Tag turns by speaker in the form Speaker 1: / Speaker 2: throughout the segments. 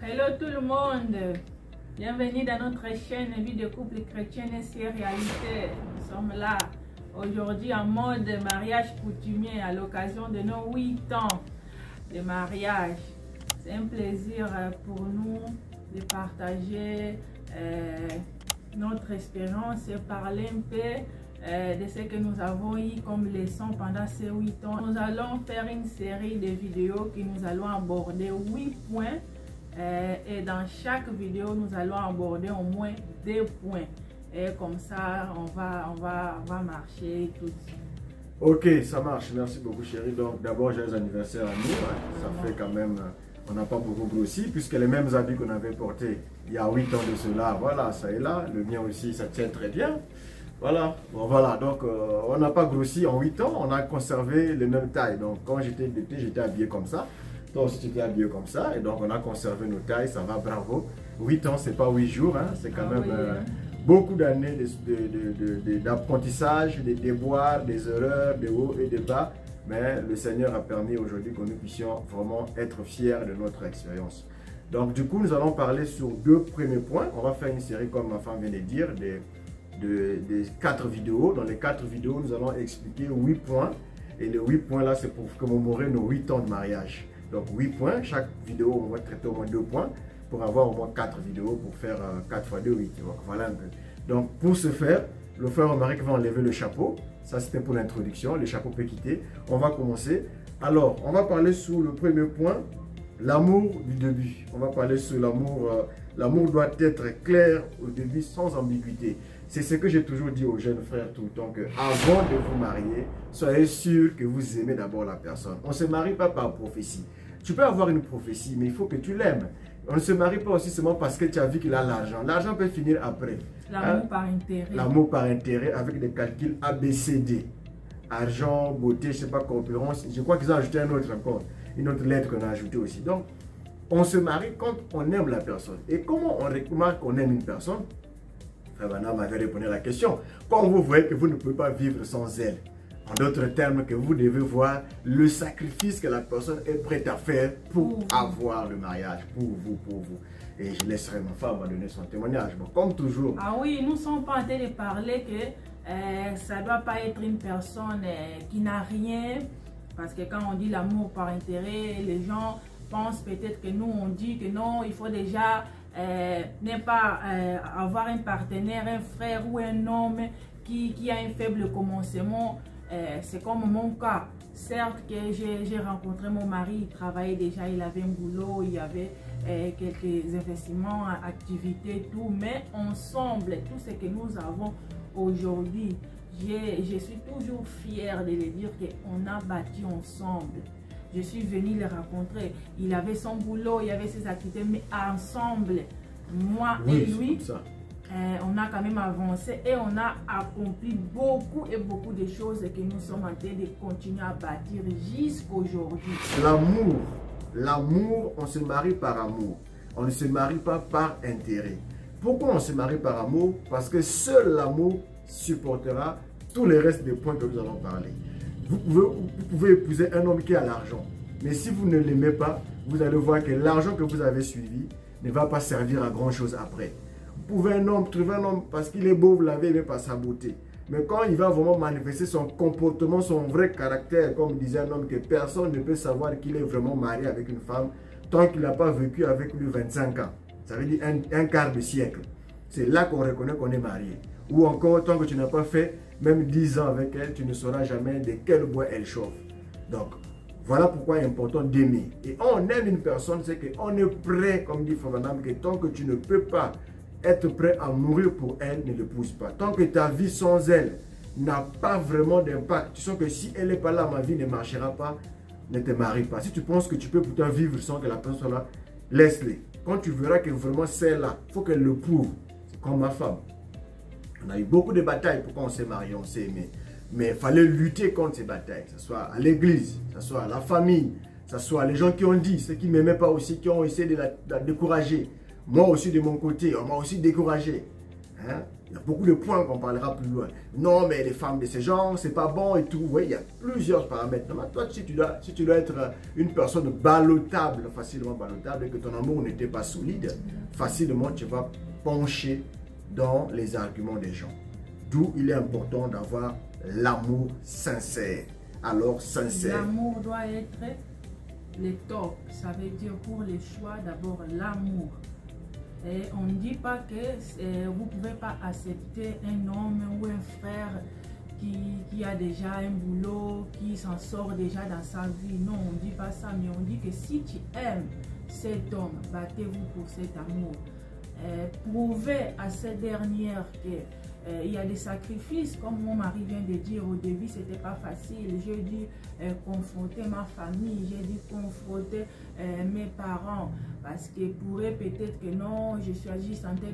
Speaker 1: Hello tout le monde, bienvenue dans notre chaîne Vie de couple chrétienne et réalité. Nous sommes là aujourd'hui en mode mariage coutumier à l'occasion de nos 8 ans de mariage. C'est un plaisir pour nous de partager notre expérience et parler un peu de ce que nous avons eu comme leçon pendant ces 8 ans. Nous allons faire une série de vidéos que nous allons aborder 8 points. Et dans chaque vidéo, nous allons aborder au moins 2 points. Et comme ça, on va marcher tout de suite.
Speaker 2: Ok, ça marche. Merci beaucoup, chérie. Donc, d'abord, j'ai les anniversaires à nous. Ça fait quand même, on n'a pas beaucoup grossi, puisque les mêmes habits qu'on avait portés il y a 8 ans de cela, voilà, ça est là. Le mien aussi, ça tient très bien. Voilà, bon, voilà. Donc, on n'a pas grossi en 8 ans. On a conservé les mêmes tailles. Donc, quand j'étais d'été, j'étais habillé comme ça. Toi aussi, tu étais habillé comme ça. Et donc, on a conservé nos tailles. Ça va, bravo. 8 ans, c'est pas 8 jours. Hein, c'est quand même beaucoup d'années d'apprentissage, des déboires, des erreurs, des hauts et des bas. Mais le Seigneur a permis aujourd'hui que nous puissions vraiment être fiers de notre expérience. Donc, du coup, nous allons parler sur 2 premiers points. On va faire une série, comme ma femme vient de dire, des 4 vidéos. Dans les 4 vidéos, nous allons expliquer 8 points. Et les 8 points là, c'est pour commémorer nos 8 ans de mariage. Donc 8 points, chaque vidéo on va traiter au moins 2 points pour avoir au moins 4 vidéos pour faire 4 fois 2, 8. Voilà un peu. Donc pour ce faire, le frère Omaric va enlever le chapeau. Ça c'était pour l'introduction, le chapeau peut quitter. On va commencer. Alors, on va parler sur le premier point, l'amour du début. On va parler sur l'amour. L'amour doit être clair au début sans ambiguïté. C'est ce que j'ai toujours dit aux jeunes frères tout le temps, que avant de vous marier, soyez sûr que vous aimez d'abord la personne. On ne se marie pas par prophétie. Tu peux avoir une prophétie, mais il faut que tu l'aimes. On ne se marie pas aussi seulement parce que tu as vu qu'il a l'argent. L'argent peut finir après.
Speaker 1: L'amour par intérêt.
Speaker 2: L'amour par intérêt avec des calculs ABCD. Argent, beauté, je ne sais pas, concurrence. Je crois qu'ils ont ajouté un autre encore. Une autre lettre qu'on a ajoutée aussi. Donc, on se marie quand on aime la personne. Et comment on remarque qu'on aime une personne? Frère Bana m'avait répondu à la question. Quand vous voyez que vous ne pouvez pas vivre sans elle. En d'autres termes, que vous devez voir le sacrifice que la personne est prête à faire pour avoir le mariage, pour vous. Et je laisserai ma femme donner son témoignage. Bon, comme toujours.
Speaker 1: Ah oui, nous ne sommes pas en train de parler que ça ne doit pas être une personne qui n'a rien. Parce que quand on dit l'amour par intérêt, les gens pensent peut-être que nous, on dit que non, il faut déjà ne pas avoir un partenaire, un frère ou un homme qui a un faible commencement. C'est comme mon cas. Certes que j'ai rencontré mon mari, il travaillait déjà, il avait un boulot, il y avait quelques investissements, activités, tout. Mais ensemble, tout ce que nous avons aujourd'hui, je suis toujours fière de le dire qu'on a bâti ensemble. Je suis venue le rencontrer. Il avait son boulot, il avait ses activités, mais ensemble, moi et lui, on a quand même avancé et on a accompli beaucoup de choses que nous sommes en train de continuer à bâtir jusqu'aujourd'hui.
Speaker 2: L'amour, on se marie par amour. On ne se marie pas par intérêt. Pourquoi on se marie par amour? Parce que seul l'amour supportera tous les restes des points que nous allons parler. Vous pouvez épouser un homme qui a l'argent. Mais si vous ne l'aimez pas, vous allez voir que l'argent que vous avez suivi ne va pas servir à grand chose après. Vous pouvez trouver un homme parce qu'il est beau, vous l'avez aimé par sa beauté. Mais quand il va vraiment manifester son comportement, son vrai caractère, comme disait un homme, que personne ne peut savoir qu'il est vraiment marié avec une femme tant qu'il n'a pas vécu avec lui 25 ans. Ça veut dire un quart de siècle. C'est là qu'on reconnaît qu'on est marié. Ou encore, tant que tu n'as pas fait même 10 ans avec elle, tu ne sauras jamais de quel bois elle chauffe. Donc, voilà pourquoi il est important d'aimer. Et on aime une personne, c'est qu'on est prêt, comme dit Favanam, que tant que tu ne peux pas être prêt à mourir pour elle, ne l'épouse pas. Tant que ta vie sans elle n'a pas vraiment d'impact, tu sens que si elle n'est pas là, ma vie ne marchera pas, ne te marie pas. Si tu penses que tu peux pourtant vivre sans que la personne soit là, laisse-les. Quand tu verras que vraiment c'est là, il faut qu'elle le prouve. C'est comme ma femme. On a eu beaucoup de batailles pour qu'on s'est marié, on s'est aimé. Mais il fallait lutter contre ces batailles, que ce soit à l'église, que ce soit à la famille, que ce soit les gens qui ont dit, ceux qui ne m'aimaient pas aussi, qui ont essayé de la décourager. Moi aussi de mon côté, on m'a aussi découragé. Hein? Il y a beaucoup de points qu'on parlera plus loin. Non, mais les femmes de ce genre, c'est pas bon et tout. Oui, il y a plusieurs paramètres. Non, toi, si tu dois être une personne ballottable, facilement ballottable, et que ton amour n'était pas solide, facilement tu vas pencher dans les arguments des gens. D'où il est important d'avoir l'amour sincère. Alors, sincère.
Speaker 1: L'amour doit être le top. Ça veut dire pour les choix, d'abord l'amour. Et on ne dit pas que vous ne pouvez pas accepter un homme ou un frère qui a déjà un boulot, qui s'en sort déjà dans sa vie. Non, on ne dit pas ça, mais on dit que si tu aimes cet homme, battez-vous pour cet amour. Prouvez à cette dernière qu'il y a des sacrifices, comme mon mari vient de dire au début, c'était pas facile. J'ai dû confronter ma famille, j'ai dû confronter mes parents, parce que pour eux peut-être que non, je suis juste en train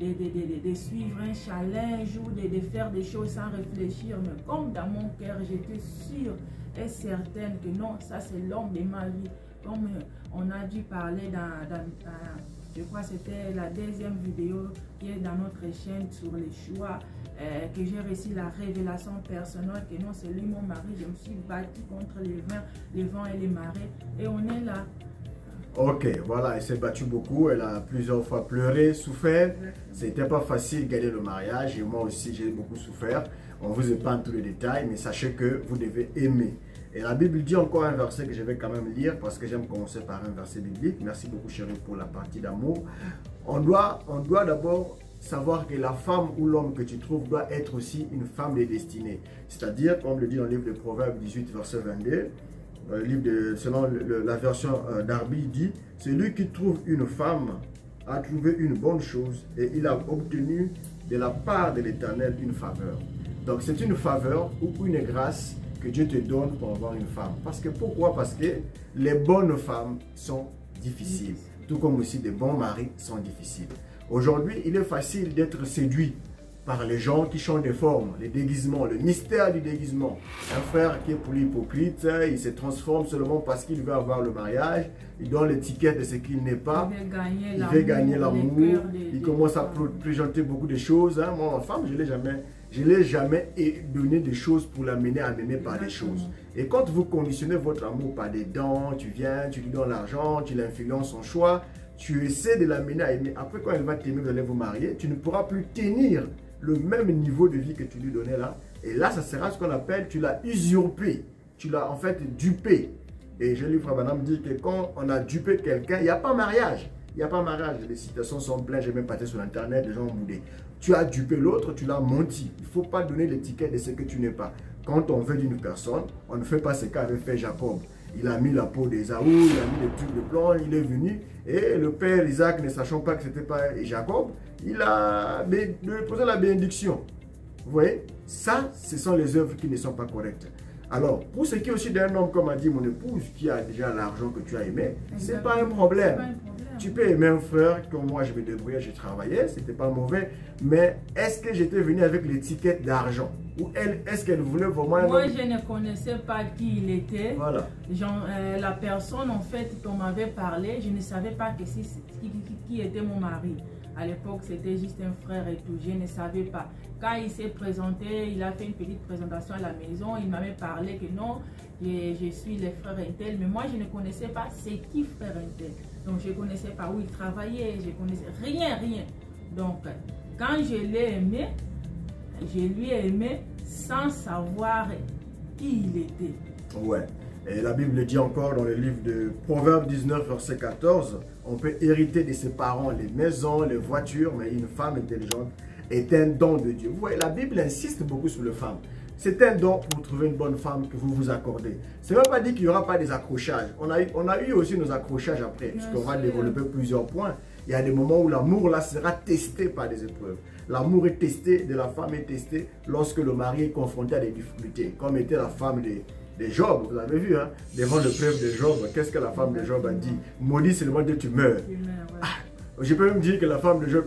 Speaker 1: de suivre un challenge ou de faire des choses sans réfléchir, mais comme dans mon cœur j'étais sûre et certaine que non, ça c'est l'homme de ma vie. Comme on a dû parler dans je crois que c'était la deuxième vidéo qui est dans notre chaîne sur les choix, que j'ai reçu la révélation personnelle que non, c'est lui mon mari. Je me suis battue contre les vents et les marées et on est là.
Speaker 2: Ok, voilà, elle s'est battue beaucoup, elle a plusieurs fois pleuré, souffert. C'était pas facile de gagner le mariage et moi aussi j'ai beaucoup souffert. On vous épargne tous les détails, mais sachez que vous devez aimer. Et la Bible dit encore un verset que je vais quand même lire parce que j'aime commencer par un verset biblique. Merci beaucoup chérie pour la partie d'amour. On doit d'abord savoir que la femme ou l'homme que tu trouves doit être aussi une femme de destinée. C'est-à-dire, comme le dit dans le livre de Proverbes 18, verset 22, selon la version d'Arby, dit « Celui qui trouve une femme a trouvé une bonne chose et il a obtenu de la part de l'Éternel une faveur. » Donc c'est une faveur ou une grâce que Dieu te donne pour avoir une femme. Parce que pourquoi? Parce que les bonnes femmes sont difficiles. Tout comme aussi des bons maris sont difficiles. Aujourd'hui, il est facile d'être séduit par les gens qui changent de forme, les déguisements, le mystère du déguisement. Un frère qui est pour l'hypocrite, il se transforme seulement parce qu'il veut avoir le mariage, il donne l'étiquette de ce qu'il n'est pas, il veut gagner l'amour, il commence à présenter beaucoup de choses. Moi, ma femme, je ne l'ai jamais donné des choses pour l'amener à m'aimer par des choses. Et quand vous conditionnez votre amour par des dents, tu viens, tu lui donnes l'argent, tu l'influences son choix, tu essaies de l'amener à aimer. Après, quand elle va t'aimer, vous allez vous marier, tu ne pourras plus tenir le même niveau de vie que tu lui donnais là. Et là, ça sera ce qu'on appelle, tu l'as usurpé. Tu l'as en fait dupé. Et je lui, frère Banam, dit que quand on a dupé quelqu'un, il n'y a pas mariage. Il n'y a pas mariage. Les citations sont pleines, j'ai même passé sur Internet, les gens ont boudé. Tu as dupé l'autre, tu l'as menti. Il ne faut pas donner l'étiquette de ce que tu n'es pas. Quand on veut d'une personne, on ne fait pas ce qu'avait fait Jacob. Il a mis la peau d'Ésaü, il a mis des trucs de plomb, il est venu. Et le père Isaac, ne sachant pas que ce n'était pas Jacob, il a posé la bénédiction. Vous voyez, ça, ce sont les œuvres qui ne sont pas correctes. Alors, pour ce qui est aussi d'un homme, comme a dit mon épouse, qui a déjà l'argent que tu as aimé, ce n'est pas un problème. Tu peux aimer un frère, comme moi je me débrouillais, je travaillais, c'était pas mauvais. Mais est-ce que j'étais venu avec l'étiquette d'argent? Ou est-ce qu'elle voulait vraiment...
Speaker 1: Moi, je ne connaissais pas qui il était.
Speaker 2: Voilà.
Speaker 1: Genre, la personne, en fait, qu'on m'avait parlé, je ne savais pas que qui était mon mari. À l'époque, c'était juste un frère et tout. Je ne savais pas. Quand il s'est présenté, il a fait une petite présentation à la maison. Il m'avait parlé que non, je suis le frère Intel. Mais moi, je ne connaissais pas c'est qui frère Intel. Donc, je ne connaissais pas où il travaillait. Je connaissais rien. Donc, quand je l'ai aimé, je lui ai aimé sans savoir qui il était.
Speaker 2: Ouais. Et la Bible dit encore dans le livre de Proverbes 19, verset 14, on peut hériter de ses parents les maisons, les voitures, mais une femme intelligente est un don de Dieu. Vous voyez, la Bible insiste beaucoup sur les femmes. C'est un don pour trouver une bonne femme que vous vous accordez. Ce n'est même pas dit qu'il n'y aura pas des accrochages. On a eu aussi nos accrochages après, puisqu'on va développer plusieurs points. Il y a des moments où l'amour là sera testé par des épreuves. L'amour est testé, de la femme est testé lorsque le mari est confronté à des difficultés, comme était la femme de Job, vous avez vu, hein, devant l'épreuve de Job, qu'est-ce que la femme de Job a dit? Maudit seulement Dieu, tu meurs. Je peux même dire que la femme de Job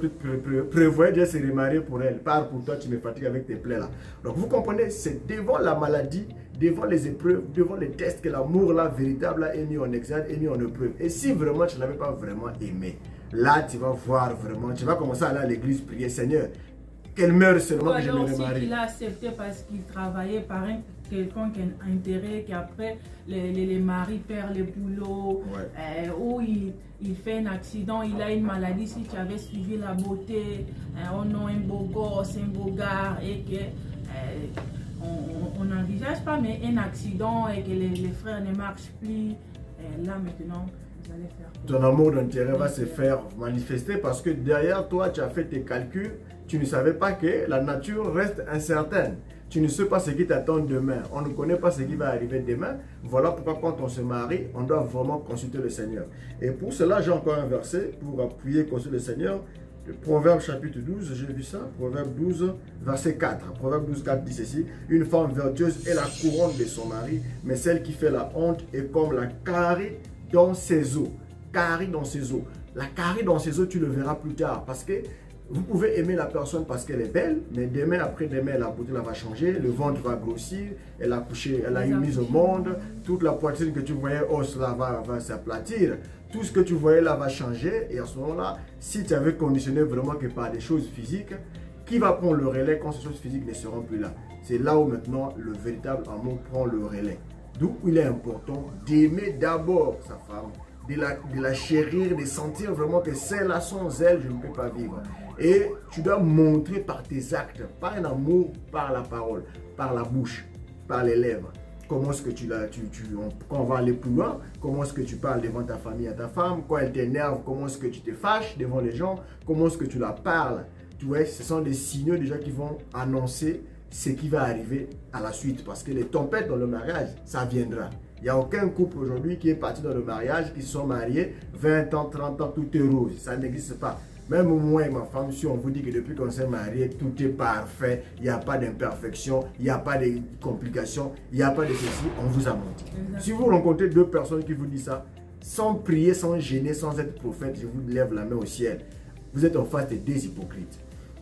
Speaker 2: prévoyait de se remarier pour elle. Pars pour toi, tu me fatigues avec tes plaies là. Donc vous comprenez, c'est devant la maladie, devant les épreuves, devant les tests que l'amour là véritable là, est mis en exergue, est mis en épreuve. Et si vraiment tu ne l'avais pas vraiment aimé, là tu vas voir vraiment, tu vas commencer à aller à l'église prier, Seigneur, qu'elle meure seulement que je me
Speaker 1: alors aussi
Speaker 2: remarie.
Speaker 1: qu'il a accepté parce qu'il travaillait par un quelconque intérêt, qu'après les maris perdent le boulot, ou il fait un accident, il a une maladie. Si tu avais suivi la beauté, oh non, un beau gosse, un beau gars, et que on n'envisage pas, mais un accident et que les frères ne marchent plus, là maintenant, vous allez faire quoi?
Speaker 2: Ton amour d'intérêt va se faire manifester parce que derrière toi, tu as fait tes calculs, tu ne savais pas que la nature reste incertaine. Tu ne sais pas ce qui t'attend demain. On ne connaît pas ce qui va arriver demain. Voilà pourquoi quand on se marie, on doit vraiment consulter le Seigneur. Et pour cela, j'ai encore un verset pour appuyer, consulter le Seigneur. Le Proverbe chapitre 12, j'ai vu ça. Proverbe 12, verset 4. Proverbe 12, 4 dit ceci. Une femme vertueuse est la couronne de son mari, mais celle qui fait la honte est comme la carie dans ses os. Carie dans ses os. La carie dans ses os, tu le verras plus tard. Parce que vous pouvez aimer la personne parce qu'elle est belle, mais demain, après-demain, la beauté va changer, le ventre va grossir, elle a couché, elle a une mise au monde, toute la poitrine que tu voyais, oh, cela va s'aplatir, tout ce que tu voyais là va changer, et à ce moment-là, si tu avais conditionné vraiment que par des choses physiques, qui va prendre le relais quand ces choses physiques ne seront plus là? C'est là où maintenant le véritable amour prend le relais. D'où il est important d'aimer d'abord sa femme, de la chérir, de sentir vraiment que celle-là, sans elle, je ne peux pas vivre. Et tu dois montrer par tes actes, pas un amour par la parole, par la bouche, par les lèvres. Comment est-ce que quand on va aller plus loin, comment est-ce que tu parles devant ta famille à ta femme, quand elle t'énerve, comment est-ce que tu te fâches devant les gens, comment est-ce que tu la parles. Tu vois, ce sont des signaux déjà qui vont annoncer ce qui va arriver à la suite. Parce que les tempêtes dans le mariage, ça viendra. Il n'y a aucun couple aujourd'hui qui est parti dans le mariage, qui se sont mariés, 20 ans, 30 ans, tout est rose. Ça n'existe pas. Même moi et ma femme, si on vous dit que depuis qu'on s'est marié, tout est parfait, il n'y a pas d'imperfection, il n'y a pas de complications, il n'y a pas de ceci, on vous a menti. Si vous rencontrez deux personnes qui vous disent ça, sans prier, sans gêner, sans être prophète, je vous lève la main au ciel. Vous êtes en face des deux hypocrites.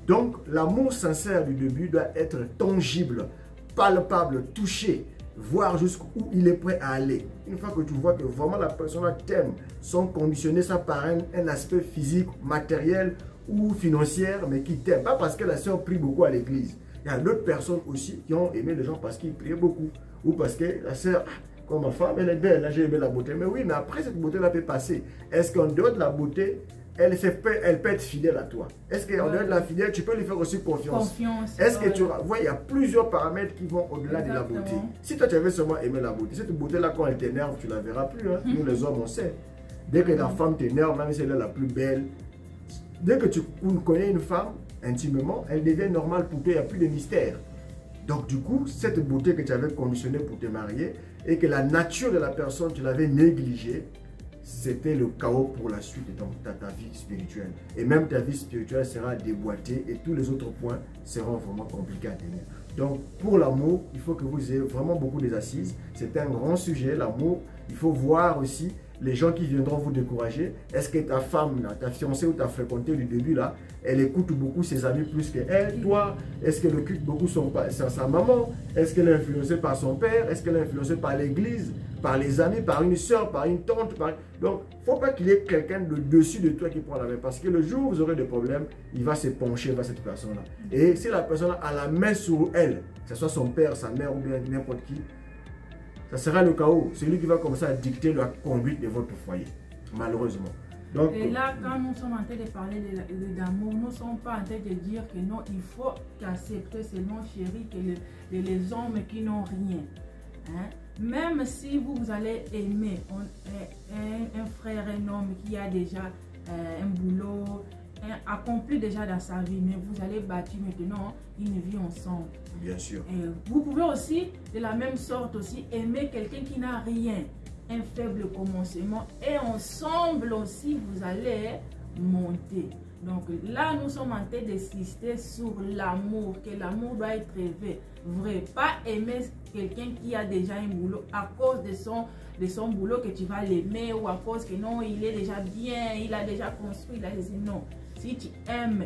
Speaker 2: Donc, l'amour sincère du début doit être tangible, palpable, touché, voir jusqu'où il est prêt à aller. Une fois que tu vois que vraiment la personne t'aime, sans conditionner ça par un aspect physique, matériel ou financier, mais qui t'aime. Pas parce que la sœur prie beaucoup à l'église. Il y a d'autres personnes aussi qui ont aimé les gens parce qu'ils priaient beaucoup. Ou parce que la sœur, comme ma femme, elle est belle, là j'ai aimé la beauté. Mais oui, mais après cette beauté-là peut passer. Est-ce qu'en dehors de la beauté, elle peut être fidèle à toi? Est-ce qu'en dehors de la fidèle, tu peux lui faire aussi confiance? Est-ce que tu vois, il y a plusieurs paramètres qui vont au-delà de la beauté. Si toi, tu avais seulement aimé la beauté, cette beauté-là, quand elle t'énerve, tu ne la verras plus. Hein? Nous, les hommes, on sait. Dès que la femme t'énerve, même si elle est la plus belle, dès que tu connais une femme intimement, elle devient normale pour toi, il n'y a plus de mystère. Donc, du coup, cette beauté que tu avais conditionnée pour te marier et que la nature de la personne, tu l'avais négligée, c'était le chaos pour la suite de ta vie spirituelle. Et même ta vie spirituelle sera déboîtée et tous les autres points seront vraiment compliqués à tenir. Donc, pour l'amour, il faut que vous ayez vraiment beaucoup d'assises. C'est un grand sujet, l'amour. Il faut voir aussi les gens qui viendront vous décourager. Est-ce que ta femme, là, ta fiancée ou ta fréquentée du début, là, elle écoute beaucoup ses amis plus que elle, toi? Est-ce qu'elle écoute beaucoup sa maman? Est-ce qu'elle est influencée par son père? Est-ce qu'elle est influencée par l'église, par les amis, par une soeur, par une tante? Donc, il ne faut pas qu'il y ait quelqu'un de dessus de toi qui prend la main. Parce que le jour où vous aurez des problèmes, il va se pencher vers cette personne-là. Et si la personne a la main sur elle, que ce soit son père, sa mère ou bien n'importe qui, ça sera le chaos. C'est lui qui va commencer à dicter la conduite de votre foyer, malheureusement. Donc,
Speaker 1: et là, quand nous sommes en train de parler d'amour, nous ne sommes pas en train de dire que non, il faut accepter seulement, chérie, que les hommes qui n'ont rien. Hein? Même si vous allez aimer un frère, un homme qui a déjà un boulot, accompli déjà dans sa vie, mais vous allez bâtir maintenant une vie ensemble.
Speaker 2: Bien sûr.
Speaker 1: Et vous pouvez aussi, de la même sorte aussi, aimer quelqu'un qui n'a rien, un faible commencement, et ensemble aussi vous allez monter. Donc là, nous sommes en train d'insister sur l'amour, que l'amour doit être vrai. Pas aimer quelqu'un qui a déjà un boulot à cause de son boulot que tu vas l'aimer, ou à cause que non, il est déjà bien, il a déjà construit, il a déjà... Non. Si tu aimes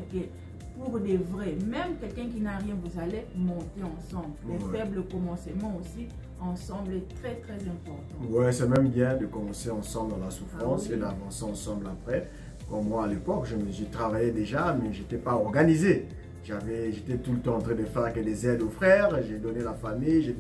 Speaker 1: pour de vrai, même quelqu'un qui n'a rien, vous allez monter ensemble. Les faibles commencements aussi, ensemble, est très très important.
Speaker 2: Ouais, c'est même bien de commencer ensemble dans la souffrance et d'avancer ensemble après. Comme moi à l'époque, je travaillais déjà, mais je n'étais pas organisé. J'étais tout le temps en train de faire que des aides aux frères, j'ai donné la famille,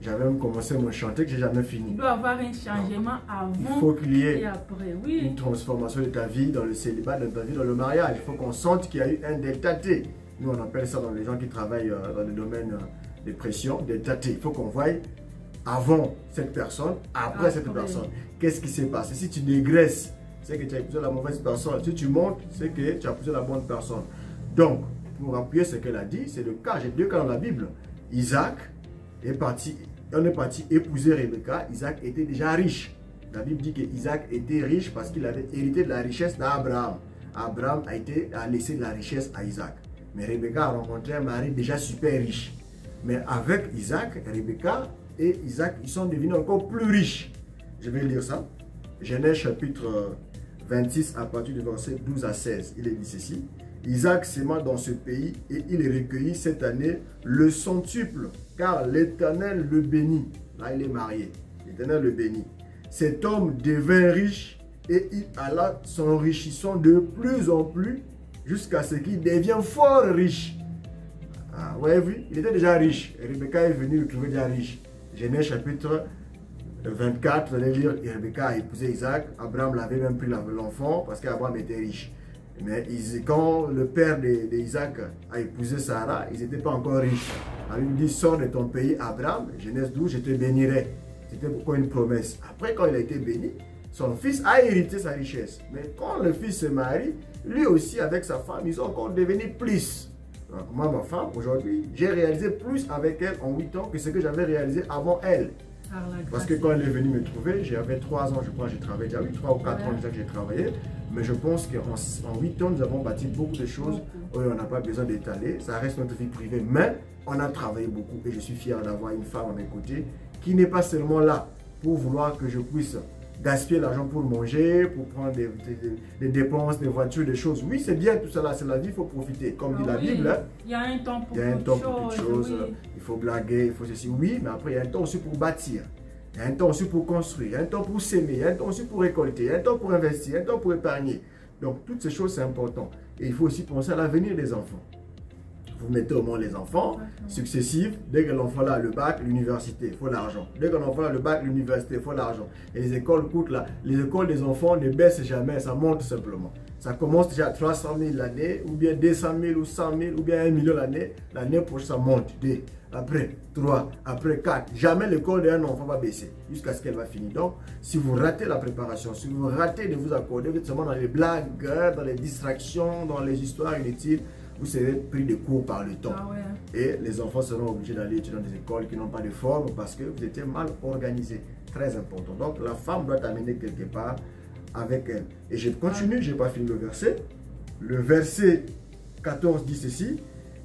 Speaker 2: j'avais même commencé mon chantier que j'ai jamais fini.
Speaker 1: Il doit y avoir un changement avant
Speaker 2: il faut qu'il y ait
Speaker 1: et après, oui.
Speaker 2: une transformation de ta vie dans le célibat, de ta vie dans le mariage. Il faut qu'on sente qu'il y a eu un delta T. Nous, on appelle ça dans les gens qui travaillent dans le domaine des pressions, delta T. Il faut qu'on voie avant cette personne, après cette personne. Qu'est-ce qui s'est passé? Si tu dégraisses, c'est que tu as épousé la mauvaise personne. Si tu montes, c'est que tu as épousé la bonne personne. Donc, pour appuyer ce qu'elle a dit, c'est le cas. J'ai 2 cas dans la Bible. Isaac est parti, on est parti épouser Rebecca. Isaac était déjà riche. La Bible dit qu'Isaac était riche parce qu'il avait hérité de la richesse d'Abraham. Abraham a laissé de la richesse à Isaac. Mais Rebecca a rencontré un mari déjà super riche. Mais avec Isaac, Rebecca et Isaac, ils sont devenus encore plus riches. Je vais lire ça. Genèse chapitre 26 à partir du verset 12 à 16. Il est dit ceci. Isaac s'aima dans ce pays et il recueillit cette année le centuple, car l'Éternel le bénit. Là, il est marié. L'Éternel le bénit. Cet homme devint riche et il alla s'enrichissant de plus en plus jusqu'à ce qu'il devienne fort riche. Ah, vous avez vu, il était déjà riche. Et Rebecca est venue le trouver déjà riche. Genèse chapitre 24, vous allez lire, Rebecca a épousé Isaac. Abraham l'avait même pris l'enfant parce qu'Abraham était riche. Mais quand le père d'Isaac a épousé Sarah, ils n'étaient pas encore riches. La Bible dit, sors de ton pays, Abraham, Genèse 12, je te bénirai. C'était pourquoi une promesse. Après, quand il a été béni, son fils a hérité sa richesse. Mais quand le fils se marie, lui aussi avec sa femme, ils ont encore devenu plus. Donc, moi, ma femme, aujourd'hui, j'ai réalisé plus avec elle en 8 ans que ce que j'avais réalisé avant elle. Parce que quand elle est venue me trouver, j'avais 3 ans, je crois, j'ai travaillé déjà, 3 ou 4 ans déjà que j'ai travaillé. Mais je pense qu'en 8 ans, nous avons bâti beaucoup de choses où on n'a pas besoin d'étaler. Ça reste notre vie privée, mais on a travaillé beaucoup. Et je suis fier d'avoir une femme à mes côtés qui n'est pas seulement là pour vouloir que je puisse gaspiller l'argent pour manger, pour prendre des dépenses, des voitures, des choses. Oui, c'est bien tout cela, c'est la vie, il faut profiter. Comme dit la Bible, hein,
Speaker 1: il y a un temps pour
Speaker 2: toutes choses. Oui. Il faut blaguer, il faut ceci. Oui, mais après, il y a un temps aussi pour bâtir. Il y a un temps aussi pour construire, il y a un temps pour s'aimer, il y a un temps aussi pour récolter, il y a un temps pour investir, il y a un temps pour épargner. Donc, toutes ces choses, c'est important. Et il faut aussi penser à l'avenir des enfants. Vous mettez au moins les enfants successifs. Dès que l'enfant a le bac, l'université, il faut l'argent. Dès que l'enfant a le bac, l'université, il faut l'argent. Et les écoles coûtent là. Les écoles des enfants ne baissent jamais, ça monte simplement. Ça commence déjà à 300 000 l'année, ou bien 200 000, ou 100 000, ou bien 1 million l'année. L'année prochaine, ça monte. 2, après 3, après 4. Jamais l'école d'un enfant va baisser jusqu'à ce qu'elle va finir. Donc, si vous ratez la préparation, si vous ratez de vous accorder, vous êtes seulement dans les blagues, dans les distractions, dans les histoires inutiles, vous serez pris de court par le temps. Ah ouais. Et les enfants seront obligés d'aller étudier dans des écoles qui n'ont pas de forme parce que vous étiez mal organisé. Très important. Donc, la femme doit t'amener quelque part avec elle. Et je continue, je n'ai pas fini le verset. Le verset 14 dit ceci.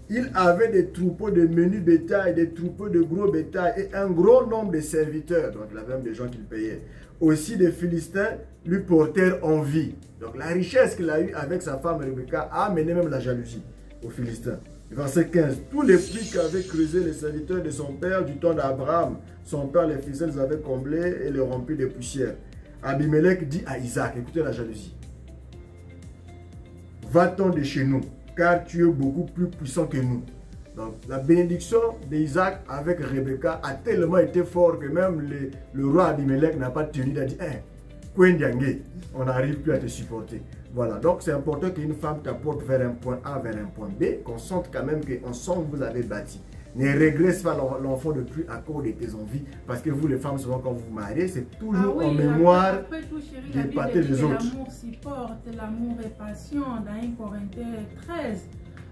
Speaker 2: Il avait des troupeaux de menu bétail, des troupeaux de gros bétail et un gros nombre de serviteurs. Donc, il avait même des gens qu'il payait. Aussi, des Philistins lui portèrent envie. Donc, la richesse qu'il a eue avec sa femme Rebecca a amené même la jalousie aux Philistins. Verset 15. Tous les puits qu'avaient creusés les serviteurs de son père du temps d'Abraham, son père, les Philistins les avaient comblés et les remplis de poussière. Abimelech dit à Isaac, écoutez la jalousie. Va-t'en de chez nous, car tu es beaucoup plus puissant que nous. Donc, la bénédiction d'Isaac avec Rebecca a tellement été forte que même le roi Abimelech n'a pas tenu à dire, on n'arrive plus à te supporter. Voilà, donc c'est important qu'une femme t'apporte vers un point A, vers un point B, qu'on sente quand même qu'ensemble vous avez bâti. Ne régresse pas l'enfant de plus à cause de tes envies, parce que vous les femmes, souvent quand vous vous mariez, c'est toujours en mémoire des pâtés des autres.
Speaker 1: L'amour supporte, l'amour est patient dans 1 Corinthiens 13.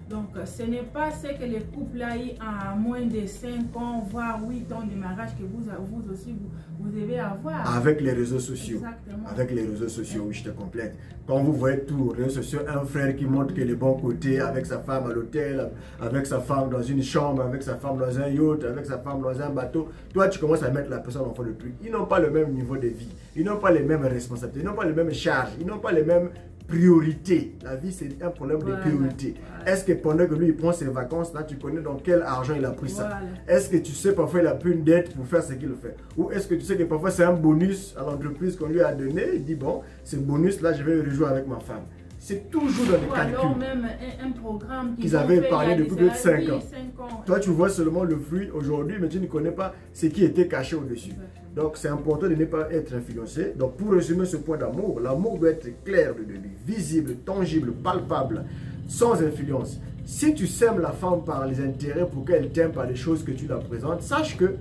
Speaker 1: Donc, ce n'est pas ce que les couples ont à moins de 5 ans, voire 8 ans de mariage que vous aussi, vous devez avoir.
Speaker 2: Avec les réseaux sociaux.
Speaker 1: Exactement.
Speaker 2: Avec les réseaux sociaux, oui, je te complète. Quand vous voyez tout, les réseaux sociaux, un frère qui montre que les bons côtés, avec sa femme à l'hôtel, avec sa femme dans une chambre, avec sa femme dans un yacht, avec sa femme dans un bateau, toi, tu commences à mettre la personne en fond de plus. Ils n'ont pas le même niveau de vie. Ils n'ont pas les mêmes responsabilités. Ils n'ont pas les mêmes charges. Ils n'ont pas les mêmes priorité. La vie, c'est un problème de priorité. Est-ce que pendant que lui, il prend ses vacances, là, tu connais dans quel argent il a pris ça? Est-ce que tu sais parfois il a pris une dette pour faire ce qu'il fait? Ou est-ce que tu sais que parfois c'est un bonus à l'entreprise qu'on lui a donné? Il dit, bon, ce bonus-là, je vais le rejouer avec ma femme. C'est toujours dans les
Speaker 1: Ou
Speaker 2: calculs.
Speaker 1: alors même un programme
Speaker 2: qu'ils avaient parlé depuis plus de 5 ans.
Speaker 1: 5 ans.
Speaker 2: Toi, tu vois seulement le fruit aujourd'hui, mais tu ne connais pas ce qui était caché au-dessus. Donc, c'est important de ne pas être influencé. Donc, pour résumer ce point d'amour, l'amour doit être clair de début, visible, tangible, palpable, sans influence. Si tu sèmes la femme par les intérêts pour qu'elle t'aime par les choses que tu la présentes, sache que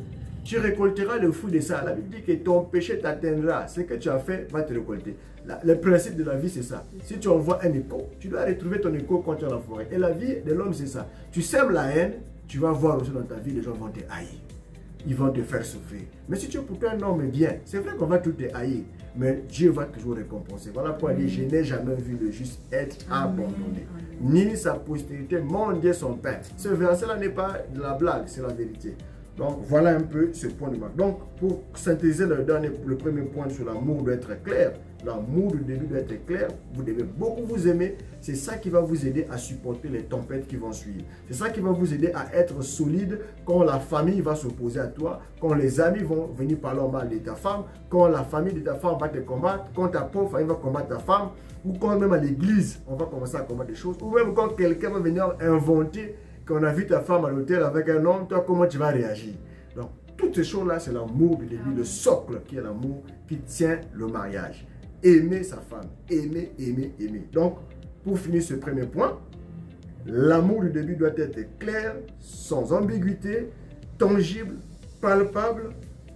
Speaker 2: tu récolteras le fruit de ça. La Bible dit que ton péché t'atteindra. Ce que tu as fait va te récolter. Le principe de la vie, c'est ça. Si tu envoies un écho, tu dois retrouver ton écho quand tu es dans la forêt. Et la vie de l'homme, c'est ça. Tu sèmes la haine, tu vas voir aussi dans ta vie, les gens vont te haïr. Ils vont te faire souffrir. Mais si tu es pourtant un homme bien, c'est vrai qu'on va tout te haïr, mais Dieu va toujours récompenser. Voilà pourquoi il dit, je n'ai jamais vu le juste être abandonné, ni sa postérité mendier son pain. Ce verset-là n'est pas de la blague, c'est la vérité. Donc, voilà un peu ce point de marque. Donc, pour synthétiser le premier point sur l'amour doit être clair. L'amour du début doit être clair. Vous devez beaucoup vous aimer. C'est ça qui va vous aider à supporter les tempêtes qui vont suivre. C'est ça qui va vous aider à être solide quand la famille va s'opposer à toi, quand les amis vont venir parler mal de ta femme, quand la famille de ta femme va te combattre, quand ta pauvre famille va combattre ta femme, ou quand même à l'église, on va commencer à combattre des choses, ou même quand quelqu'un va venir inventer qu'on a vu ta femme à l'hôtel avec un homme, toi, comment tu vas réagir? Donc, toutes ces choses-là, c'est l'amour du début, le socle qui est l'amour qui tient le mariage. Aimer sa femme, aimer, aimer, aimer. Donc, pour finir ce premier point, l'amour du début doit être clair, sans ambiguïté, tangible, palpable,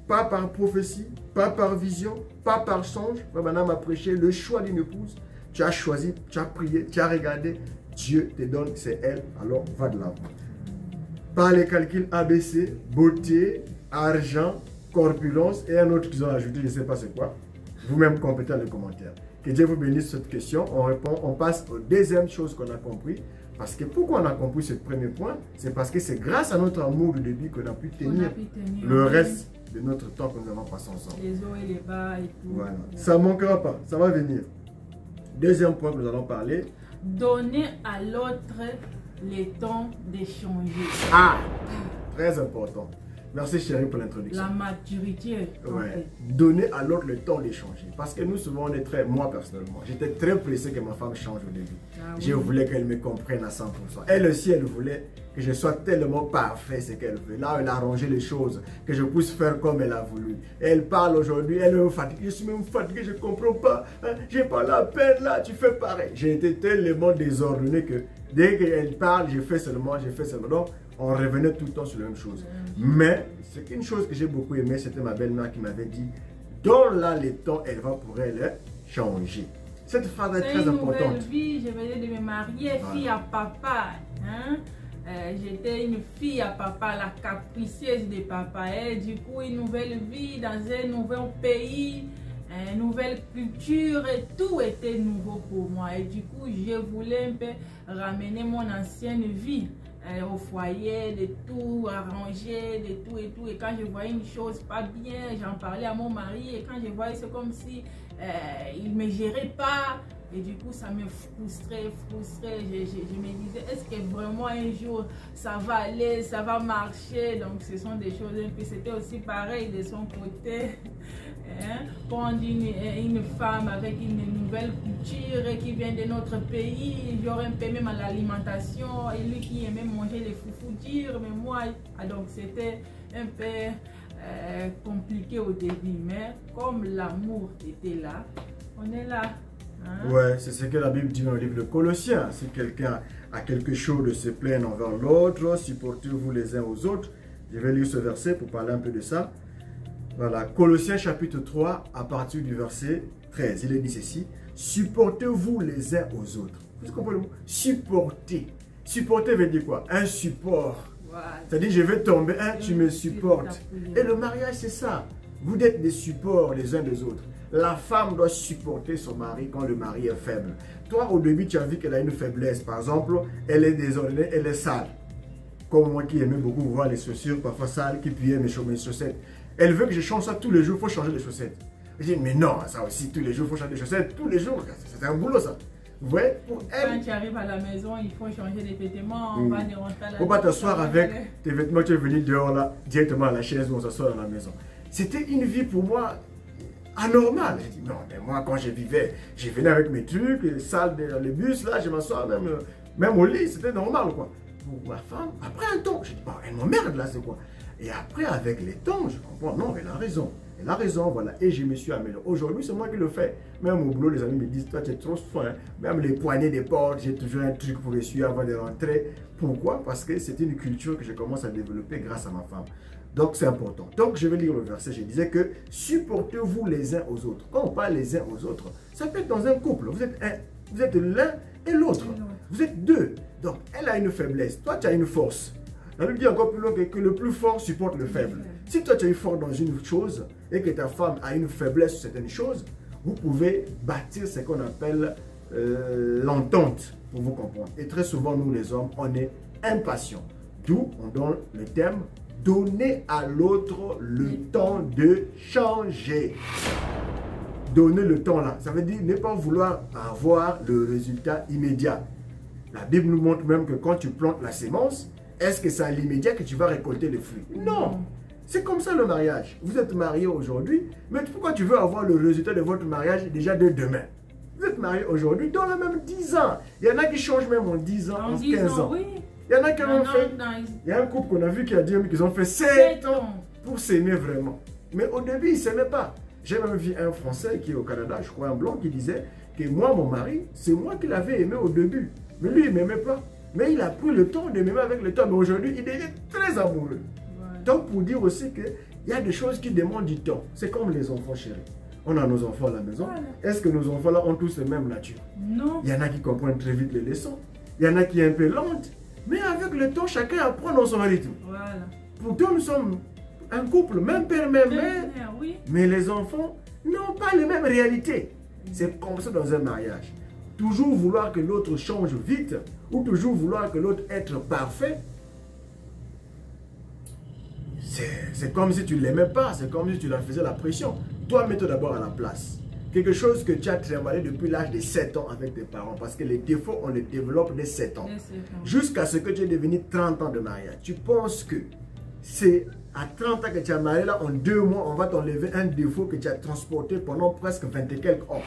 Speaker 2: pas par prophétie, pas par vision, pas par songe. Madame a prêché le choix d'une épouse. Tu as choisi, tu as prié, tu as regardé, Dieu te donne, c'est elle, alors va de l'avant. Par les calculs ABC, beauté, argent, corpulence et un autre qu'ils ont ajouté, je ne sais pas c'est quoi. Vous-même complétez dans les commentaires. Que Dieu vous bénisse cette question. On répond, on passe aux deuxième chose qu'on a compris. Parce que pourquoi on a compris ce premier point? C'est parce que c'est grâce à notre amour du début qu'on a pu tenir le reste de notre temps que nous avons passé ensemble.
Speaker 1: Les hauts et les bas et tout.
Speaker 2: Voilà. Ça ne manquera pas, ça va venir. Deuxième point que nous allons parler.
Speaker 1: Donner à l'autre le temps d'échanger.
Speaker 2: Ah, très important. Merci chérie pour l'introduction.
Speaker 1: La maturité.
Speaker 2: Ouais. Donner à l'autre le temps d'échanger. Parce que nous souvent on est très, moi personnellement, j'étais très pressé que ma femme change au début. Ah, oui. Je voulais qu'elle me comprenne à 100%. Elle aussi, elle voulait que je sois tellement parfait ce qu'elle veut. Là, elle a arrangé les choses, que je puisse faire comme elle a voulu. Elle parle aujourd'hui, elle me fatigue. Je suis même fatigué, je ne comprends pas. Hein? J'ai pas la peine là, tu fais pareil. J'ai été tellement désordonné que dès qu'elle parle, je fais seulement. Donc, on revenait tout le temps sur la même chose. Mais, c'est une chose que j'ai beaucoup aimé, c'était ma belle-mère qui m'avait dit, donne-la le temps, elle va pour elle changer. Cette phrase est très importante.
Speaker 1: C'est une nouvelle vie, je venais de me marier, voilà. Fille à papa. Hein? J'étais une fille à papa, la capricieuse de papa. Et du coup, une nouvelle vie dans un nouvel pays, une nouvelle culture, et tout était nouveau pour moi. Et du coup, je voulais un peu ramener mon ancienne vie. Au foyer, de tout arranger, de tout et tout. Et quand je voyais une chose pas bien, j'en parlais à mon mari. Et quand je voyais, c'est comme si il ne me gérait pas. Et du coup, ça me frustrait. Je me disais, est-ce que vraiment un jour, ça va aller, ça va marcher? Donc, ce sont des choses. Et puis, c'était aussi pareil de son côté. Hein? Prendre une femme avec une nouvelle culture qui vient de notre pays, j'aurais un peu même à l'alimentation, et lui qui aimait manger les foufous durs, mais moi, donc c'était un peu compliqué au début, mais comme l'amour était là, on est là. Hein?
Speaker 2: Ouais, c'est ce que la Bible dit dans le livre de Colossiens. Si quelqu'un a quelque chose de se plaindre envers l'autre, supportez-vous les uns aux autres. Je vais lire ce verset pour parler un peu de ça. Voilà, Colossiens chapitre 3, à partir du verset 13, il est dit ceci, supportez-vous les uns aux autres. Vous comprenez le mot? Supporter. Supporter veut dire quoi? Un support. C'est-à-dire, je vais tomber, hein, tu me supportes. Et le mariage, c'est ça. Vous êtes des supports les uns des autres. La femme doit supporter son mari quand le mari est faible. Toi, au début, tu as vu qu'elle a une faiblesse. Par exemple, elle est désordonnée, elle est sale. Comme moi qui aimais beaucoup voir les chaussures parfois sales, qui pliaient mes chaussettes. Elle veut que je change ça tous les jours, il faut changer les chaussettes. Je dis, mais non, ça aussi, tous les jours, il faut changer les chaussettes, tous les jours. C'est un boulot, ça. Vous voyez, pour elle.
Speaker 1: Quand tu arrives à la maison, il faut changer les vêtements, on va rentrer à la maison.
Speaker 2: Faut pas t'asseoir avec tes vêtements, tu es venu dehors là, directement à la chaise où on s'assoit dans la maison. C'était une vie pour moi anormal. Je dis non, mais moi quand je venais avec mes trucs, sales dans le bus, là, je m'assois même au lit, c'était normal quoi. Pour ma femme, après un temps, je dis bon, elle m'emmerde là, c'est quoi? Et après, avec les temps, je comprends, non, elle a raison. Elle a raison, voilà. Et je me suis amélioré. Aujourd'hui, c'est moi qui le fais. Même au boulot, les amis me disent, toi, tu es trop fin. Même les poignées des portes, j'ai toujours un truc pour essuyer avant de rentrer. Pourquoi? Parce que c'est une culture que je commence à développer grâce à ma femme. Donc, c'est important. Donc, je vais lire le verset. Je disais que supportez-vous les uns aux autres. Quand on parle les uns aux autres, ça peut être dans un couple. Vous êtes l'un et l'autre. Vous êtes deux. Donc, elle a une faiblesse. Toi, tu as une force. La Bible dit encore plus loin que le plus fort supporte le faible. Si toi tu es fort dans une chose et que ta femme a une faiblesse sur certaines choses, vous pouvez bâtir ce qu'on appelle l'entente pour vous comprendre. Et très souvent, nous les hommes, on est impatients. D'où on donne le thème « Donner à l'autre le temps de changer ». Donner le temps là, ça veut dire ne pas vouloir avoir le résultat immédiat. La Bible nous montre même que quand tu plantes la sémence, est-ce que c'est à l'immédiat que tu vas récolter les fruits? Non. C'est comme ça le mariage. Vous êtes mariés aujourd'hui, mais pourquoi tu veux avoir le résultat de votre mariage déjà de demain? Vous êtes mariés aujourd'hui, dans le même 10 ans. Il y en a qui changent même en 10 ans, en 15 ans.
Speaker 1: Oui.
Speaker 2: Il y en a qui ont fait... Il y a un couple qu'on a vu qui a dit qu'ils ont fait 7 ans pour s'aimer vraiment. Mais au début, ils ne s'aimaient pas. J'ai même vu un Français qui est au Canada, je crois un blanc, qui disait que moi, mon mari, c'est moi qui l'avais aimé au début. Mais lui, il ne m'aimait pas. Mais il a pris le temps de m'aimer avec le temps. Mais aujourd'hui, il devient très amoureux. Ouais. Donc, pour dire aussi qu'il y a des choses qui demandent du temps. C'est comme les enfants chéris. On a nos enfants à la maison. Voilà. Est-ce que nos enfants-là ont tous la même nature?
Speaker 1: Non.
Speaker 2: Il y en a qui comprennent très vite les leçons. Il y en a qui sont un peu lentes. Mais avec le temps, chacun apprend dans son rythme.
Speaker 1: Voilà.
Speaker 2: Pourtant, nous sommes un couple, même père, même mère.
Speaker 1: Oui.
Speaker 2: Mais les enfants n'ont pas les mêmes réalités. C'est comme ça dans un mariage. Toujours vouloir que l'autre change vite ou toujours vouloir que l'autre être parfait, c'est comme si tu ne l'aimais pas, c'est comme si tu la faisais la pression. Toi, mets-toi d'abord à la place. Quelque chose que tu as travaillé depuis l'âge de 7 ans avec tes parents, parce que les défauts, on les développe dès 7 ans. Jusqu'à ce que tu aies devenu 30 ans de mariage. Tu penses que c'est à 30 ans que tu as marié, là, en 2 mois, on va t'enlever un défaut que tu as transporté pendant presque 20 et quelques ans.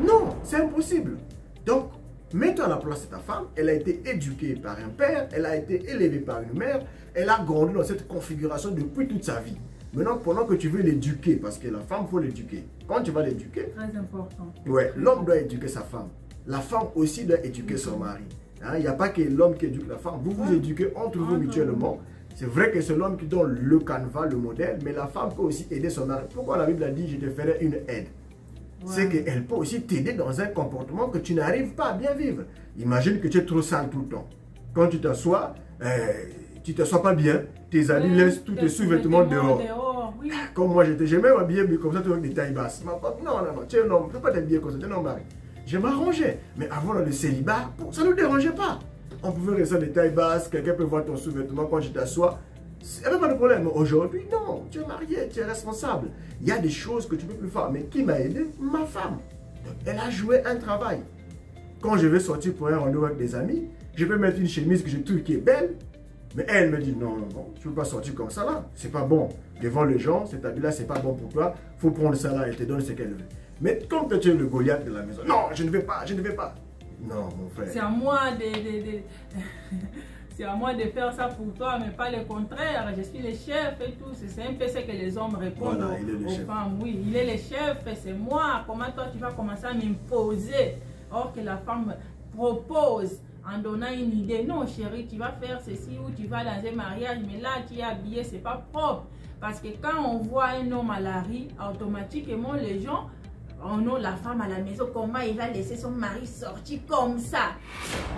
Speaker 2: Non, c'est impossible. Donc, mets-toi à la place de ta femme. Elle a été éduquée par un père, elle a été élevée par une mère, elle a grandi dans cette configuration depuis toute sa vie. Maintenant, pendant que tu veux l'éduquer, parce que la femme, il faut l'éduquer. Quand tu vas l'éduquer,
Speaker 1: très important.
Speaker 2: Ouais, l'homme doit éduquer sa femme. La femme aussi doit éduquer son mari. Il n'y a pas que l'homme qui éduque la femme. Vous vous éduquez entre vous mutuellement. C'est vrai que c'est l'homme qui donne le canevas, le modèle, mais la femme peut aussi aider son mari. Pourquoi la Bible a dit, je te ferai une aide? C'est qu'elle peut aussi t'aider dans un comportement que tu n'arrives pas à bien vivre. Imagine que tu es trop sale tout le temps. Quand tu t'assois, tu ne t'assois pas bien, tes amis laissent tous tes sous-vêtements dehors.
Speaker 1: Oui.
Speaker 2: Comme moi, j'aimais m'habiller comme ça, avec des tailles basses. Ma femme, non, tu es un homme, tu ne peux pas t'habiller comme ça, tu es un homme mari. Je m'arrangeais. Mais avant le célibat, ça ne nous dérangeait pas. On pouvait rester des tailles basses, quelqu'un peut voir ton sous-vêtement quand tu t'assois. Il n'y avait pas de problème. Aujourd'hui, non, tu es marié, tu es responsable. Il y a des choses que tu ne peux plus faire. Mais qui m'a aidé? Ma femme. Elle a joué un travail. Quand je vais sortir pour un rendez-vous avec des amis, je peux mettre une chemise que je trouve qui est belle. Mais elle me dit non, non, non, tu ne peux pas sortir comme ça là. C'est pas bon. Devant les gens, cet habit-là, c'est pas bon pour toi. Il faut prendre ça là, elle te donne ce qu'elle veut. Mais quand tu es le Goliath de la maison, non, je ne vais pas, je ne vais pas. Non, mon frère.
Speaker 1: C'est à moi c'est à moi de faire ça pour toi, mais pas le contraire. Je suis le chef et tout. C'est un peu ce que les hommes répondent aux femmes. Oui, il est le chef, c'est moi. Comment toi tu vas commencer à m'imposer? Or que la femme propose en donnant une idée. Non, chérie, tu vas faire ceci ou tu vas dans un mariage, mais là tu es habillé, c'est pas propre. Parce que quand on voit un homme à la rue, automatiquement les gens... Oh non, la femme à la maison, comment il va laisser son mari sortir comme ça?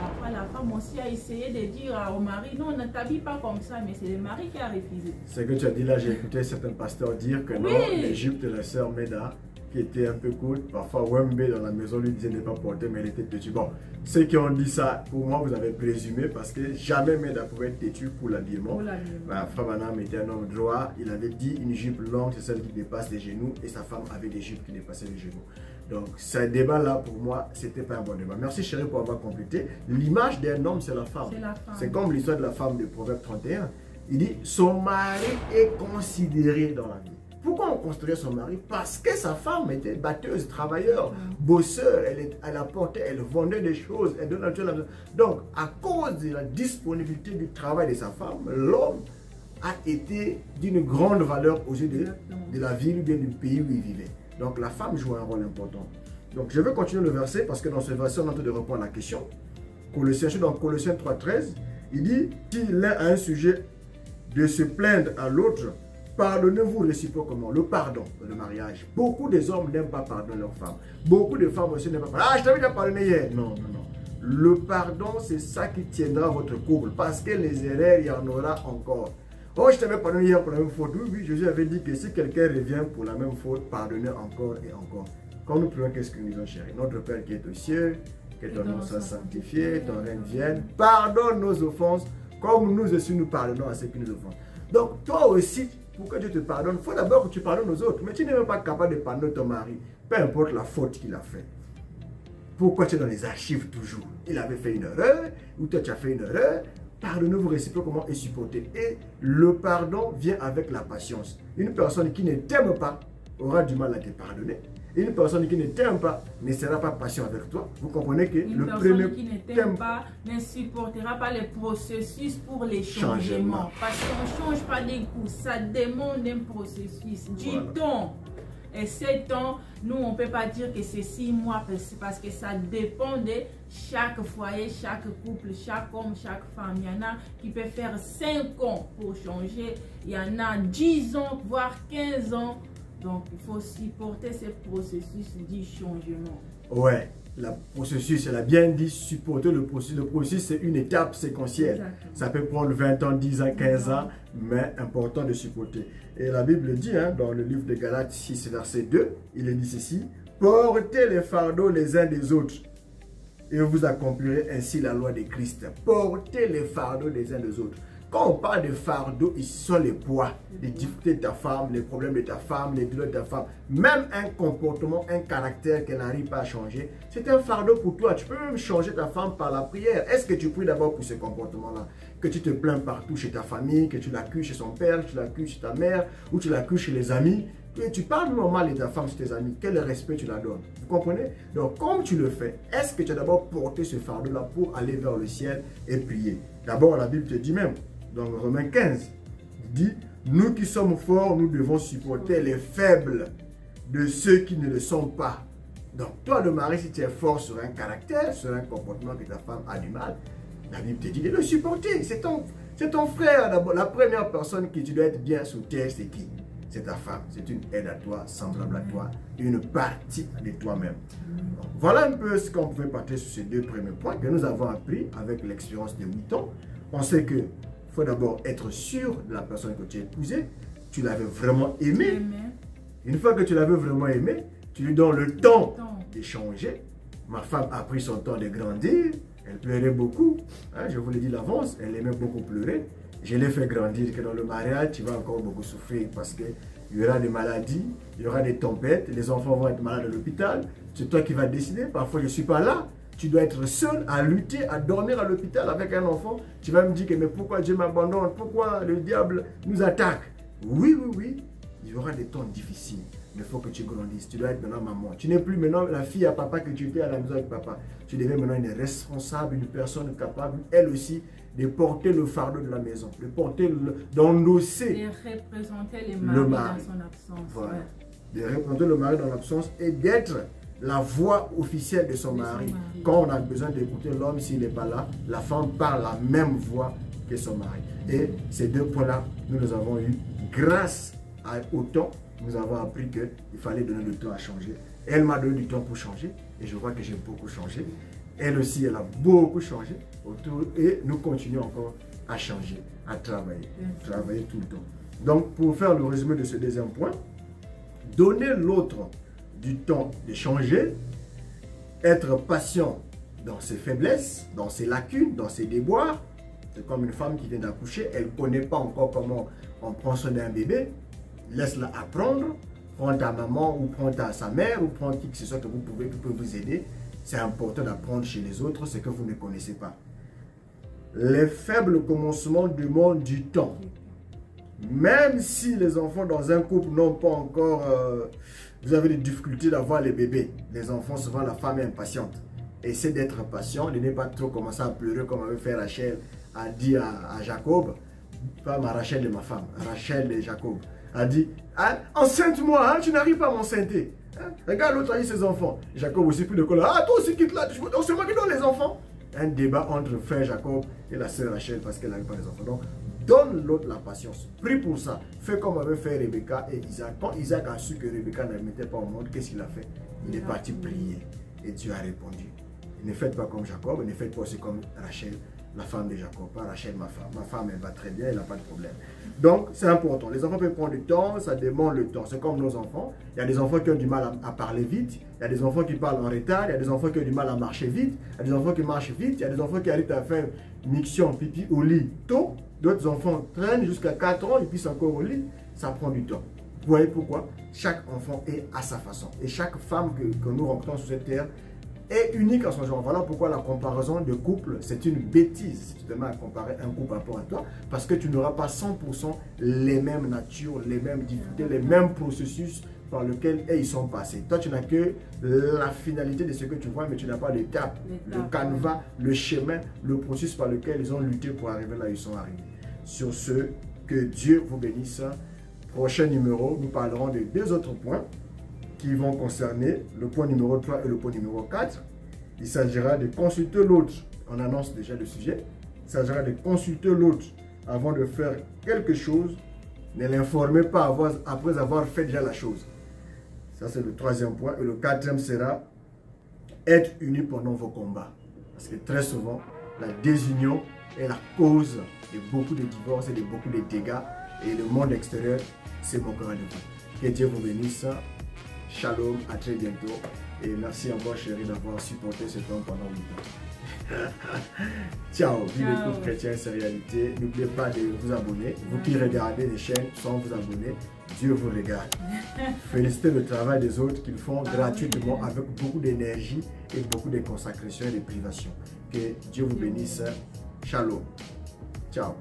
Speaker 1: Après, la femme aussi a essayé de dire au mari, non, ne t'habille pas comme ça, mais c'est le mari qui a refusé.
Speaker 2: Ce que tu as dit là, j'ai écouté certains pasteurs dire que non, les jupes de la sœur Meda, qui était un peu courte, parfois Wembe dans la maison lui disait ne pas porter, mais elle était têtue. Bon, ceux qui ont dit ça, pour moi, vous avez présumé parce que jamais Meda pouvait être têtue pour l'habillement. Ma femme Anam était un homme droit, il avait dit une jupe longue, c'est celle qui dépasse les genoux, et sa femme avait des jupes qui dépassaient les genoux. Donc, ce débat-là, pour moi, c'était pas un bon débat. Merci chérie pour avoir complété. L'image d'un homme, c'est la femme. C'est comme l'histoire de la femme de Proverbe 31. Il dit, son mari est considéré dans la vie. Pourquoi on construisait son mari? Parce que sa femme était batteuse, travailleur, bosseur, elle apportait, elle vendait des choses, elle donnait la maison. Donc, à cause de la disponibilité du travail de sa femme, l'homme a été d'une grande valeur aux yeux de la ville ou bien du pays où il vivait. Donc, la femme joue un rôle important. Donc, je vais continuer le verset parce que dans ce verset, on est en train de répondre à la question. Dans Colossiens 3,13, il dit, si l'un a un sujet de se plaindre à l'autre, pardonnez-vous réciproquement. Le pardon, le mariage. Beaucoup des hommes n'aiment pas pardonner leurs femmes. Beaucoup de femmes aussi n'aiment pas pardonner. Ah, je t'avais déjà pardonné hier. Non, non, non. Le pardon, c'est ça qui tiendra votre couple. Parce que les erreurs, il y en aura encore. Oh, je t'avais pardonné hier pour la même faute. Oui, oui, Jésus avait dit que si quelqu'un revient pour la même faute, pardonnez encore et encore. Quand nous prions, qu'est-ce que nous disons, chérie? Notre Père qui est aux cieux, que ton nom soit sanctifié, ton règne vienne. Pardonne nos offenses, comme nous aussi nous pardonnons à ceux qui nous offensent. Donc, toi aussi, pour que Dieu te pardonne, il faut d'abord que tu pardonnes aux autres. Mais tu n'es même pas capable de pardonner ton mari, peu importe la faute qu'il a faite. Pourquoi tu es dans les archives toujours? Il avait fait une erreur, ou toi tu as fait une erreur. Pardonnez-vous réciproquement et supportez. Et le pardon vient avec la patience. Une personne qui ne t'aime pas aura du mal à te pardonner. Une personne qui ne t'aime pas ne sera pas patient avec toi. Vous comprenez que
Speaker 1: une personne qui ne t'aime pas ne supportera pas les processus pour les changements. Parce qu'on ne change pas d'un coup. Ça demande un processus, du temps. Et 7 ans, nous, on ne peut pas dire que c'est 6 mois parce que ça dépend de chaque foyer, chaque couple, chaque homme, chaque femme. Il y en a qui peuvent faire 5 ans pour changer. Il y en a 10 ans, voire 15 ans. Donc, il faut supporter ce processus du changement.
Speaker 2: Ouais, le processus, elle a bien dit supporter le processus. Le processus, c'est une étape séquentielle. Exactement. Ça peut prendre 20 ans, 10 ans, 15 ans, mais important de supporter. Et la Bible dit, hein, dans le livre de Galates 6, verset 2, il est dit ceci, « Portez les fardeaux les uns des autres, et vous accomplirez ainsi la loi de Christ. » Portez les fardeaux les uns des autres. Quand on parle de fardeau, ici sont les poids, les difficultés de ta femme, les problèmes de ta femme, les douleurs de ta femme. Même un comportement, un caractère qu'elle n'arrive pas à changer, c'est un fardeau pour toi. Tu peux même changer ta femme par la prière. Est-ce que tu pries d'abord pour ce comportement-là? Que tu te plains partout chez ta famille, que tu l'accuses chez son père, que tu l'accuses chez ta mère, ou tu l'accuses chez les amis. Et tu parles normal de ta femme chez tes amis. Quel respect tu la donnes? Vous comprenez? Donc, comme tu le fais, est-ce que tu as d'abord porté ce fardeau-là pour aller vers le ciel et prier? D'abord, la Bible te dit même, dans Romains 15, il dit, nous qui sommes forts, nous devons supporter les faibles de ceux qui ne le sont pas. Donc, toi, le mari, si tu es fort sur un caractère, sur un comportement que ta femme a du mal, la Bible te dit de le supporter. C'est ton frère d'abord. La première personne qui tu dois être bien sous terre, c'est qui? C'est ta femme. C'est une aide à toi, semblable à toi, une partie de toi-même. Voilà un peu ce qu'on pouvait partager sur ces 2 premiers points que nous avons appris avec l'expérience de 8 ans. On sait que il faut d'abord être sûr de la personne que tu as épousée. Tu l'avais vraiment aimée. Une fois que tu l'avais vraiment aimée, tu lui donnes le temps d'échanger. Ma femme a pris son temps de grandir. Elle pleurait beaucoup. Hein, je vous l'ai dit d'avance, elle aimait beaucoup pleurer. Je l'ai fait grandir que dans le mariage, tu vas encore beaucoup souffrir parce qu'il y aura des maladies, il y aura des tempêtes, les enfants vont être malades à l'hôpital. C'est toi qui vas décider. Parfois, je ne suis pas là. Tu dois être seul à lutter, à dormir à l'hôpital avec un enfant. Tu vas me dire que mais pourquoi Dieu m'abandonne? Pourquoi le diable nous attaque? Oui, oui, oui. Il y aura des temps difficiles. Mais il faut que tu grandisses. Tu dois être maintenant maman. Tu n'es plus maintenant la fille à papa que tu étais à la maison avec papa. Tu deviens maintenant une responsable, une personne capable, elle aussi, de porter le fardeau de la maison. De porter, d'endosser.
Speaker 1: De représenter le mari dans son absence.
Speaker 2: Voilà. Ouais. De représenter le mari dans l'absence et d'être la voix officielle de son mari. Quand on a besoin d'écouter l'homme, s'il n'est pas là, la femme parle la même voix que son mari. Et ces 2 points-là, nous les avons eus grâce au temps. Nous avons appris qu'il fallait donner le temps à changer. Elle m'a donné du temps pour changer et je vois que j'ai beaucoup changé. Elle aussi, elle a beaucoup changé autour et nous continuons encore à changer, à travailler, travailler tout le temps. Donc, pour faire le résumé de ce 2e point, donner l'autre du temps de changer, être patient dans ses faiblesses, dans ses lacunes, dans ses déboires. C'est comme une femme qui vient d'accoucher, elle ne connaît pas encore comment on prend soin d'un bébé. Laisse-la apprendre, prends ta maman ou prends sa mère ou prends qui que ce soit que vous pouvez, qui peut vous aider. C'est important d'apprendre chez les autres ce que vous ne connaissez pas. Les faibles commencements demandent du temps. Même si les enfants dans un couple n'ont pas encore... vous avez des difficultés d'avoir les bébés. Les enfants, souvent la femme est impatiente. Essayez d'être patient, de ne pas trop commencer à pleurer comme avait fait Rachel, a dit à Jacob, pas ma Rachel de ma femme, Rachel de Jacob, a dit, ah, enceinte-moi, hein, tu n'arrives pas à m'enceinte. Hein? Regarde l'autre a eu ses enfants. Jacob aussi plus de colère, ah toi aussi quitte là, c'est moi qui donne les enfants. Un débat entre le frère Jacob et la sœur Rachel parce qu'elle n'avait pas les enfants. Donc, donne l'autre la patience. Prie pour ça. Fais comme avait fait Rebecca et Isaac. Quand Isaac a su que Rebecca ne mettait pas au monde, qu'est-ce qu'il a fait? Il est parti prier. Et Dieu a répondu. Ne faites pas comme Jacob, ne faites pas aussi comme Rachel, la femme de Jacob. Pas Rachel, ma femme. Ma femme, elle va très bien, elle n'a pas de problème. Donc, c'est important. Les enfants peuvent prendre du temps, ça demande le temps. C'est comme nos enfants. Il y a des enfants qui ont du mal à parler vite. Il y a des enfants qui parlent en retard. Il y a des enfants qui ont du mal à marcher vite. Il y a des enfants qui marchent vite. Il y a des enfants qui arrivent à faire miction, pipi au lit tôt. D'autres enfants traînent jusqu'à 4 ans et puis c'est encore au lit. Ça prend du temps. Vous voyez pourquoi? Chaque enfant est à sa façon. Et chaque femme que nous rencontrons sur cette terre est unique en son genre. Voilà pourquoi la comparaison de couple, c'est une bêtise. Si tu te mets à comparer un couple par rapport à toi, parce que tu n'auras pas 100% les mêmes natures, les mêmes difficultés, les mêmes processus par lesquels ils sont passés. Toi, tu n'as que la finalité de ce que tu vois, mais tu n'as pas l'étape, le canevas, le chemin, le processus par lequel ils ont lutté pour arriver là où ils sont arrivés. Sur ce, que Dieu vous bénisse. Prochain numéro, nous parlerons de 2 autres points qui vont concerner le point numéro 3 et le point numéro 4. Il s'agira de consulter l'autre. On annonce déjà le sujet. Il s'agira de consulter l'autre avant de faire quelque chose. Ne l'informez pas après avoir fait déjà la chose. Ça, c'est le 3e point. Et le 4e sera être unis pendant vos combats. Parce que très souvent, la désunion est la cause de beaucoup de divorces et de beaucoup de dégâts. Et le monde extérieur se moquera de vous. Que Dieu vous bénisse. Shalom, à très bientôt. Et merci encore chérie d'avoir supporté ce temps pendant 8 ans. Ciao, vive le couple chrétien, c'est réalité. N'oubliez pas de vous abonner. Vous qui regardez les chaînes sans vous abonner, Dieu vous regarde. Félicitez le travail des autres qu'ils font gratuitement avec beaucoup d'énergie et beaucoup de consécration et de privation. Que Dieu vous bénisse. Shalom. Ciao.